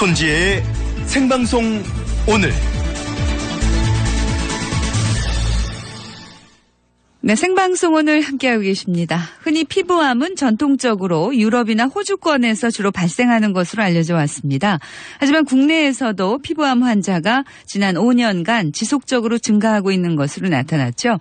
손지혜의 생방송 오늘. 네, 생방송 오늘 함께하고 계십니다. 흔히 피부암은 전통적으로 유럽이나 호주권에서 주로 발생하는 것으로 알려져 왔습니다. 하지만 국내에서도 피부암 환자가 지난 5년간 지속적으로 증가하고 있는 것으로 나타났죠.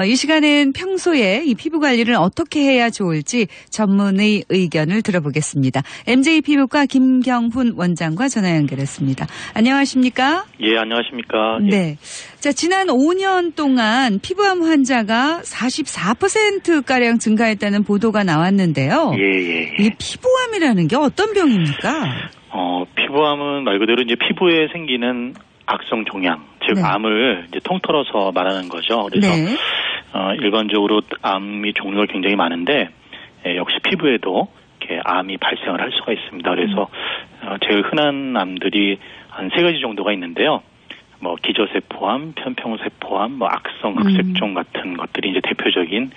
이 시간엔 평소에 이 피부 관리를 어떻게 해야 좋을지 전문의 의견을 들어보겠습니다. MJ 피부과 김경훈 원장과 전화 연결했습니다. 안녕하십니까? 예, 안녕하십니까? 네. 자, 지난 5년 동안 피부암 환자가 44%가량 증가했다는 보도가 나왔는데요. 예. 이 피부암이라는 게 어떤 병입니까? 피부암은 말 그대로 이제 피부에 생기는 악성 종양, 즉 네. 암을 이제 통틀어서 말하는 거죠. 그래서 네. 일반적으로 암이 종류가 굉장히 많은데 역시 피부에도 이렇게 암이 발생을 할 수가 있습니다. 그래서 제일 흔한 암들이 한 3가지 정도가 있는데요. 뭐 기저세포암, 편평세포암, 뭐 악성 흑색종 같은 것들이 이제 대표적인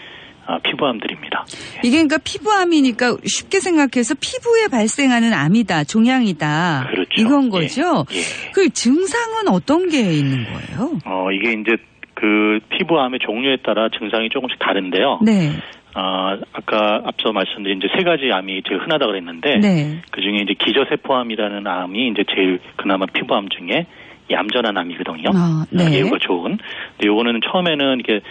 피부암들입니다. 이게 그러니까 피부암이니까 쉽게 생각해서 피부에 발생하는 암이다, 종양이다. 그렇죠. 이건 거죠. 예. 그 증상은 어떤 게 있는 거예요? 이게 이제 그 피부암의 종류에 따라 증상이 조금씩 다른데요. 네. 아까 앞서 말씀드린 이제 3가지 암이 제일 흔하다 그랬는데, 네. 그 중에 이제 기저세포암이라는 암이 이제 제일 그나마 피부암 중에 얌전한 암이거든요. 네. 예후가 좋은. 근데 요거는 처음에는 이렇게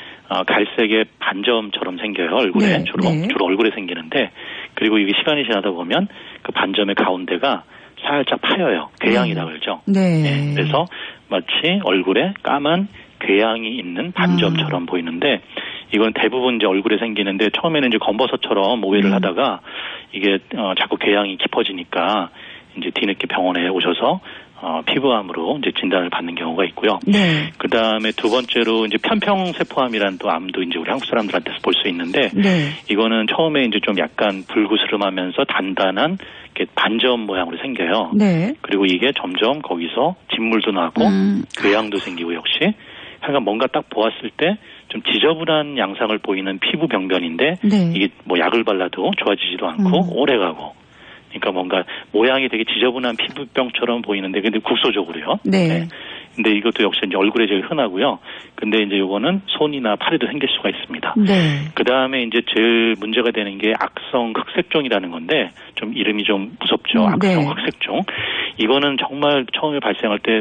갈색의 반점처럼 생겨요. 얼굴에 네. 주로 얼굴에 생기는데, 그리고 이게 시간이 지나다 보면 그 반점의 가운데가 살짝 파여요. 궤양이라 그러죠. 네. 그래서 마치 얼굴에 까만 궤양이 있는 반점처럼 보이는데, 이건 대부분 이제 얼굴에 생기는데 처음에는 이제 검버섯처럼 오해를 하다가 이게 자꾸 궤양이 깊어지니까 이제 뒤늦게 병원에 오셔서 피부암으로 이제 진단을 받는 경우가 있고요. 네. 그 다음에 두 번째로 이제 편평세포암이라는 또 암도 이제 우리 한국 사람들한테서 볼 수 있는데, 네. 이거는 처음에 이제 좀 약간 불그스름하면서 단단한 이렇게 반점 모양으로 생겨요. 네. 그리고 이게 점점 거기서 진물도 나고 궤양도 생기고 역시 하여간 뭔가 딱 보았을 때 좀 지저분한 양상을 보이는 피부 병변인데 네. 이게 뭐 약을 발라도 좋아지지도 않고 오래가고, 그러니까 뭔가 모양이 되게 지저분한 피부병처럼 보이는데 근데 국소적으로요. 네. 근데 이것도 역시 이제 얼굴에 제일 흔하고요. 근데 이제 요거는 손이나 팔에도 생길 수가 있습니다. 네. 그 다음에 이제 제일 문제가 되는 게 악성 흑색종이라는 건데 좀 이름이 좀 무섭죠. 악성 네. 흑색종. 이거는 정말 처음에 발생할 때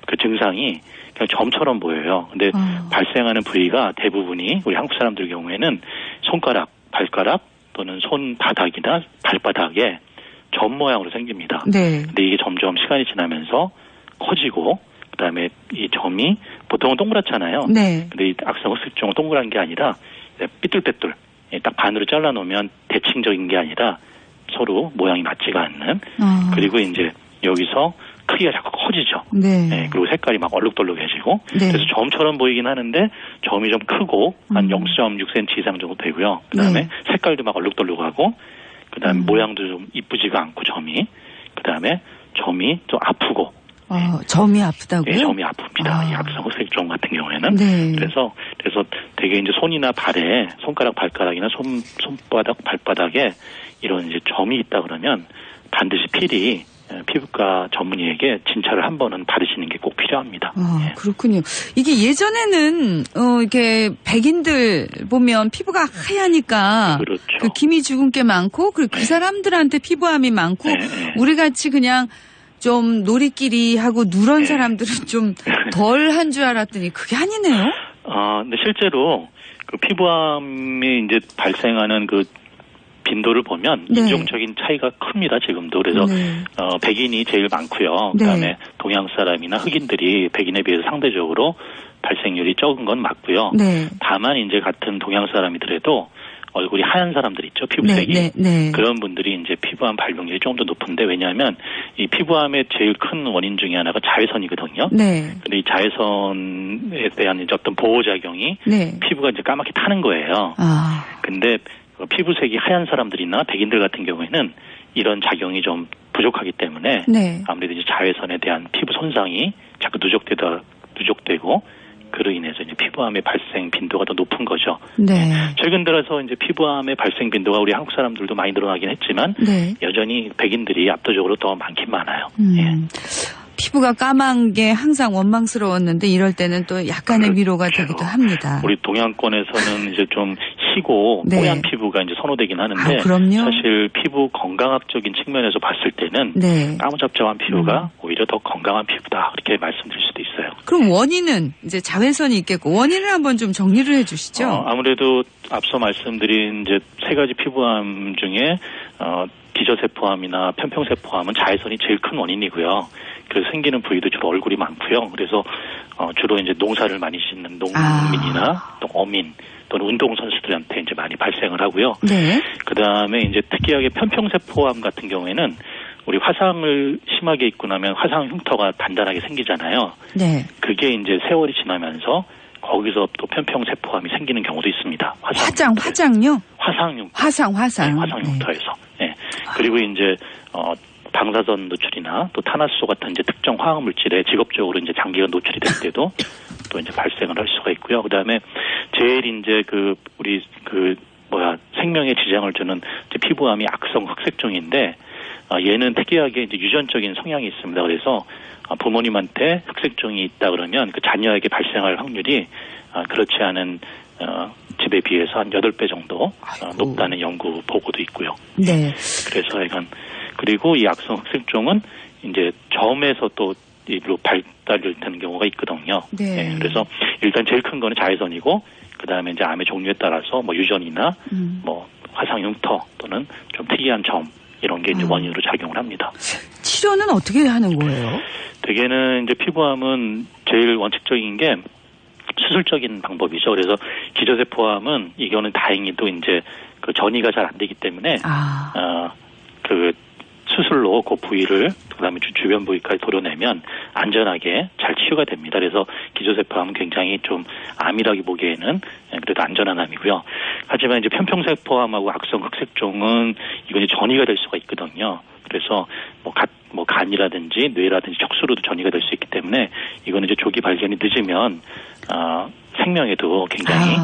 그 증상이 그냥 점처럼 보여요. 근데 발생하는 부위가 대부분이 우리 한국 사람들 경우에는 손가락, 발가락 또는 손바닥이나 발바닥에 점 모양으로 생깁니다. 네. 근데 이게 점점 시간이 지나면서 커지고, 그다음에 이 점이 보통은 동그랗잖아요. 네. 근데 이 악성 흑색종은 동그란 게 아니라 삐뚤빼뚤, 딱 반으로 잘라놓으면 대칭적인 게 아니라 서로 모양이 맞지가 않는. 그리고 이제 여기서 크기가 자꾸 커지죠. 네. 그리고 색깔이 막 얼룩덜룩해지고. 네. 그래서 점처럼 보이긴 하는데 점이 좀 크고 한 0.6cm 이상 정도 되고요. 그다음에 네. 색깔도 막 얼룩덜룩하고, 그다음에 모양도 좀 이쁘지가 않고 점이. 그다음에 점이 좀 아프고. 점이 아프다고요? 네, 점이 아픕니다. 이 악성 흑색종 같은 경우에는. 네. 그래서 되게 이제 손이나 발에 손가락, 발가락이나 손바닥, 발바닥에 이런 이제 점이 있다 그러면 반드시 필히 피부과 전문의에게 진찰을 한 번은 받으시는 게 꼭 필요합니다. 그렇군요. 이게 예전에는 이렇게 백인들 보면 피부가 하얘니까 그렇죠. 그 기미 주근깨 많고 그리고 그 사람들한테 피부암이 많고 우리 같이 그냥 좀 놀이끼리 하고 누런 사람들은 좀 덜 한 줄 알았더니 그게 아니네요. 근데 실제로 그 피부암이 이제 발생하는 그 빈도를 보면 네. 인종적인 차이가 큽니다. 지금도. 그래서 네. 백인이 제일 많고요. 그다음에 네. 동양 사람이나 흑인들이 백인에 비해서 상대적으로 발생률이 적은 건 맞고요. 네. 다만 이제 같은 동양 사람이더라도 얼굴이 하얀 사람들 있죠. 피부색이. 네. 그런 분들이 이제 피부암 발병률이 좀 더 높은데, 왜냐하면 이 피부암의 제일 큰 원인 중에 하나가 자외선이거든요. 네. 근데 이 자외선에 대한 이제 어떤 보호작용이 네. 피부가 이제 까맣게 타는 거예요. 근데 피부색이 하얀 사람들이나 백인들 같은 경우에는 이런 작용이 좀 부족하기 때문에 네. 아무래도 이제 자외선에 대한 피부 손상이 자꾸 누적되고 그로 인해서 이제 피부암의 발생 빈도가 더 높은 거죠. 네. 최근 들어서 이제 피부암의 발생 빈도가 우리 한국 사람들도 많이 늘어나긴 했지만 네. 여전히 백인들이 압도적으로 더 많긴 많아요. 피부가 까만 게 항상 원망스러웠는데 이럴 때는 또 약간의 위로가 되기도 합니다. 우리 동양권에서는 이제 좀 희고 네. 뽀얀 피부가 이제 선호되긴 하는데 아, 그럼요? 사실 피부 건강학적인 측면에서 봤을 때는 네. 까무잡잡한 피부가 오히려 더 건강한 피부다 그렇게 말씀드릴 수도 있어요. 그럼 원인은 이제 자외선이 있겠고 원인을 한번 좀 정리를 해 주시죠. 아무래도 앞서 말씀드린 이제 세 가지 피부암 중에 기저세포암이나 편평세포암은 자외선이 제일 큰 원인이고요. 그래서 생기는 부위도 주로 얼굴이 많고요. 그래서 주로 이제 농사를 많이 짓는 농민이나 또 어민 또는 운동선수들한테 이제 많이 발생을 하고요. 네. 그 다음에 이제 특이하게 편평세포암 같은 경우에는 우리 화상을 심하게 입고 나면 화상 흉터가 단단하게 생기잖아요. 네. 그게 이제 세월이 지나면서 거기서 또 편평세포암이 생기는 경우도 있습니다. 화장요? 화상흉터. 화상. 네, 화상흉터에서. 네. 그리고 이제 방사선 노출이나 또 탄화수소 같은 이제 특정 화학 물질에 직업적으로 이제 장기간 노출이 될 때도 또 이제 발생을 할 수가 있고요. 그다음에 제일 이제 생명에 지장을 주는 이제 피부암이 악성 흑색종인데 얘는 특이하게 이제 유전적인 성향이 있습니다. 그래서 부모님한테 흑색종이 있다 그러면 그 자녀에게 발생할 확률이 그렇지 않은 집에 비해서 한 8배 정도 높다는 연구 보고도 있고요. 네. 그래서 약간 그리고 이 악성 흑색종은 이제 점에서 또 일로 발달이 되는 경우가 있거든요. 네. 그래서 일단 제일 큰 거는 자외선이고 그 다음에 이제 암의 종류에 따라서 뭐 유전이나 뭐 화상 흉터 또는 좀 특이한 점 이런 게 이제 원인으로 작용을 합니다. 치료는 어떻게 하는 거예요? 대개는 이제 피부암은 제일 원칙적인 게 수술적인 방법이죠. 그래서 기저세포암은 이거는 다행히도 이제 그 전이가 잘 안 되기 때문에 그 수술로 그 부위를 그다음에 주변 부위까지 도려내면 안전하게 잘 치유가 됩니다. 그래서 기저세포암은 굉장히 좀 암이라기 보기에는 그래도 안전한 암이고요. 하지만 이제 편평세포암하고 악성 흑색종은 이건 이제 전이가 될 수가 있거든요. 그래서 뭐 간이라든지 뇌라든지 척수로도 전이가 될 수 있기 때문에 이거는 이제 조기 발견이 늦으면 생명에도 굉장히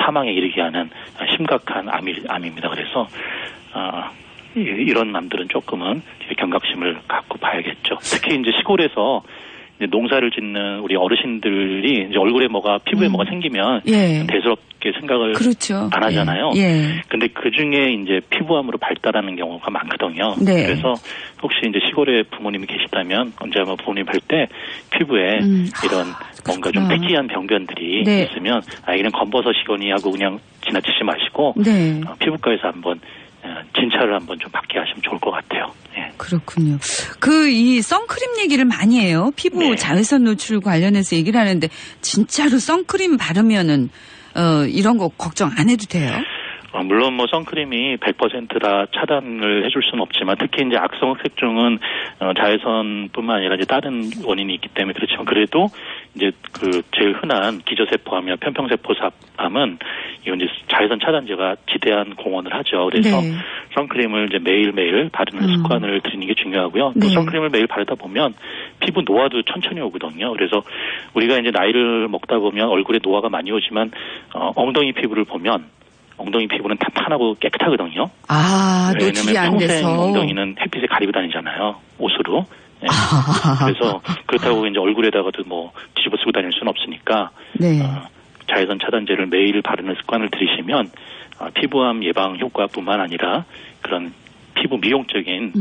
사망에 이르게 하는 심각한 암입니다. 그래서 이런 암들은 조금은 경각심을 갖고 봐야겠죠. 특히 이제 시골에서 이제 농사를 짓는 우리 어르신들이 이제 얼굴에 피부에 뭐가 생기면 대수롭게 생각을 그렇죠. 안 하잖아요. 예. 근데 그 중에 이제 피부암으로 발달하는 경우가 많거든요. 네. 그래서 혹시 이제 시골에 부모님이 계시다면 언제 한번 부모님 뵐 때 피부에 이런 뭔가 좀 특이한 병변들이 있으면 이런 검버섯이거니 하고 그냥 지나치지 마시고 피부과에서 한번 진찰을 한번 좀 받게 하시면 좋을 것 같아요. 네. 그렇군요. 이 선크림 얘기를 많이 해요. 피부 자외선 노출 관련해서 얘기를 하는데 진짜로 선크림 바르면은 이런 거 걱정 안 해도 돼요? 물론 뭐 선크림이 100%다 차단을 해줄 수는 없지만 특히 이제 악성 흑색종은 자외선뿐만 아니라 이제 다른 원인이 있기 때문에 그렇지만 그래도 이제 그 제일 흔한 기저세포암이나 편평세포암은 이건 이제 자외선 차단제가 지대한 공헌을 하죠. 그래서 선크림을 이제 매일매일 바르는 습관을 들이는 게 중요하고요. 또 선크림을 매일 바르다 보면 피부 노화도 천천히 오거든요. 그래서 우리가 이제 나이를 먹다 보면 얼굴에 노화가 많이 오지만 엉덩이 피부를 보면 엉덩이 피부는 탄탄하고 깨끗하거든요. 노출이 안 돼서. 평생 엉덩이는 햇빛에 가리고 다니잖아요. 옷으로. 네. 그래서 그렇다고 이제 얼굴에다가도 뭐 뒤집어 쓰고 다닐 수는 없으니까 자외선 차단제를 매일 바르는 습관을 들이시면 피부암 예방 효과뿐만 아니라 그런 피부 미용적인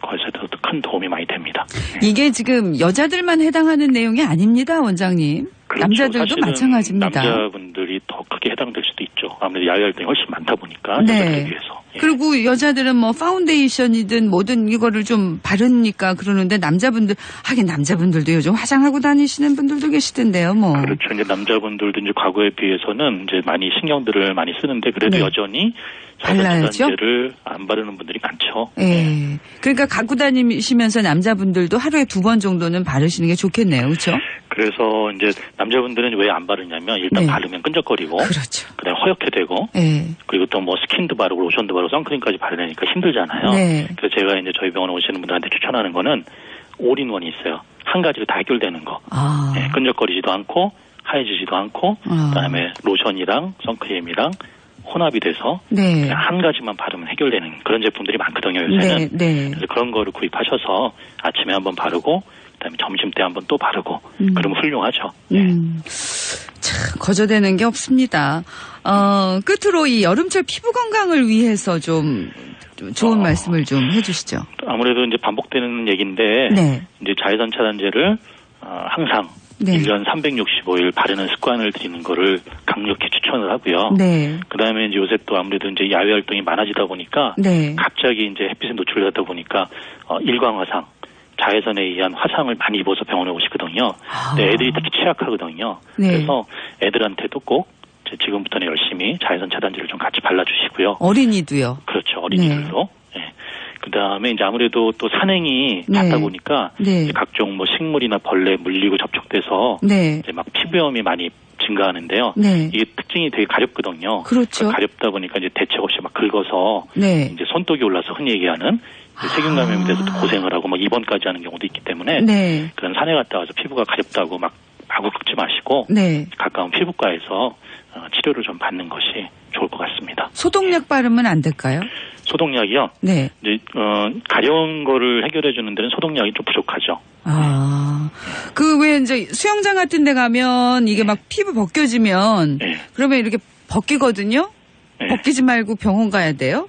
것에도 큰 도움이 많이 됩니다. 이게 지금 여자들만 해당하는 내용이 아닙니다, 원장님. 그렇죠. 남자들도 마찬가지입니다. 남자분들이 더 크게 해당될 수도 있죠. 아무래도 야외 활동이 훨씬 많다 보니까 여자들에 비해서. 그리고 여자들은 뭐 파운데이션이든 뭐든 이거를 좀 바르니까 그러는데 하긴 남자분들도 요즘 화장하고 다니시는 분들도 계시던데요, 뭐. 그렇죠. 이제 남자분들도 이제 과거에 비해서는 이제 많이 신경들을 많이 쓰는데 그래도 여전히 자외선차단제를 안 바르는 분들이 많죠. 그러니까 갖고 다니시면서 남자분들도 하루에 2번 정도는 바르시는 게 좋겠네요, 그렇죠? 그래서 이제 남자분들은 왜 안 바르냐면 일단 바르면 끈적거리고, 그렇죠. 그다음에 허옇게 되고, 그리고 또 뭐 스킨도 바르고 로션도 바르고 선크림까지 바르려니까 힘들잖아요. 그래서 제가 이제 저희 병원에 오시는 분들한테 추천하는 거는 올인원이 있어요. 한 가지로 다 해결되는 거. 끈적거리지도 않고 하얘지지도 않고 그다음에 로션이랑 선크림이랑 혼합이 돼서 네. 그냥 한 가지만 바르면 해결되는 그런 제품들이 많거든요, 요새는. 네. 그래서 그런 거를 구입하셔서 아침에 한번 바르고 그다음에 점심 때 한번 또 바르고 그러면 훌륭하죠. 참 거저되는 게 없습니다. 끝으로 이 여름철 피부 건강을 위해서 좀 좋은 말씀을 좀 해주시죠. 아무래도 이제 반복되는 얘기인데 네. 이제 자외선 차단제를 항상 네. 1년 365일 바르는 습관을 들이는 거를 강력히 추천을 하고요. 네. 그다음에 이제 요새 또 아무래도 이제 야외 활동이 많아지다 보니까 네. 갑자기 이제 햇빛에 노출되다 보니까 일광화상, 자외선에 의한 화상을 많이 입어서 병원에 오시거든요. 근데 애들이 특히 취약하거든요. 네. 그래서 애들한테도 꼭 지금부터는 열심히 자외선 차단제를 좀 같이 발라주시고요. 어린이도요. 그렇죠. 어린이들도. 네. 그다음에 이제 아무래도 또 산행이 네. 많다 보니까 네. 이제 각종 뭐 식물이나 벌레 물리고 접촉돼서 네. 이제 막 피부염이 많이 증가하는데요. 네. 이게 특징이 되게 가렵거든요. 그렇죠. 가렵다 보니까 이제 대책 없이 막 긁어서 네. 이제 손톱이 올라서 흔히 얘기하는 세균 감염이 돼서 또 고생을 하고 막 입원까지 하는 경우도 있기 때문에 네. 그런 산에 갔다 와서 피부가 가렵다고 막 마구 긁지 마시고 네. 가까운 피부과에서 치료를 좀 받는 것이 좋을 것 같습니다. 소독약 바르면 안 될까요? 소독약이요. 네. 이제 가려운 거를 해결해 주는 데는 소독약이 좀 부족하죠. 그 왜 이제 수영장 같은 데 가면 이게 막 피부 벗겨지면 네. 그러면 이렇게 벗기거든요. 네. 벗기지 말고 병원 가야 돼요?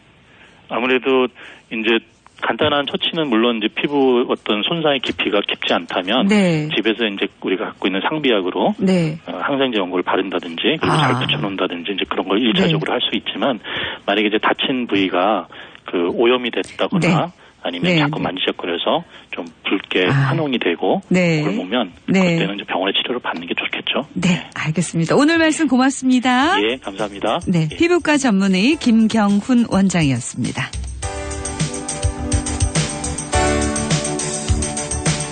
아무래도 이제 간단한 처치는 물론 이제 피부 어떤 손상의 깊이가 깊지 않다면 네. 집에서 이제 우리가 갖고 있는 상비약으로 네. 항생제 연고를 바른다든지 그리고 잘 붙여놓는다든지 이제 그런 걸 일차적으로 할 수 있지만 만약에 이제 다친 부위가 그 오염이 됐다거나 네. 아니면 네. 자꾸 만지작거려서 좀 붉게 환홍이 되고 네. 굶으면 네. 그때는 이제 병원에 치료를 받는 게 좋겠죠. 네, 알겠습니다. 오늘 말씀 고맙습니다. 예, 감사합니다. 네, 예. 피부과 전문의 김경훈 원장이었습니다.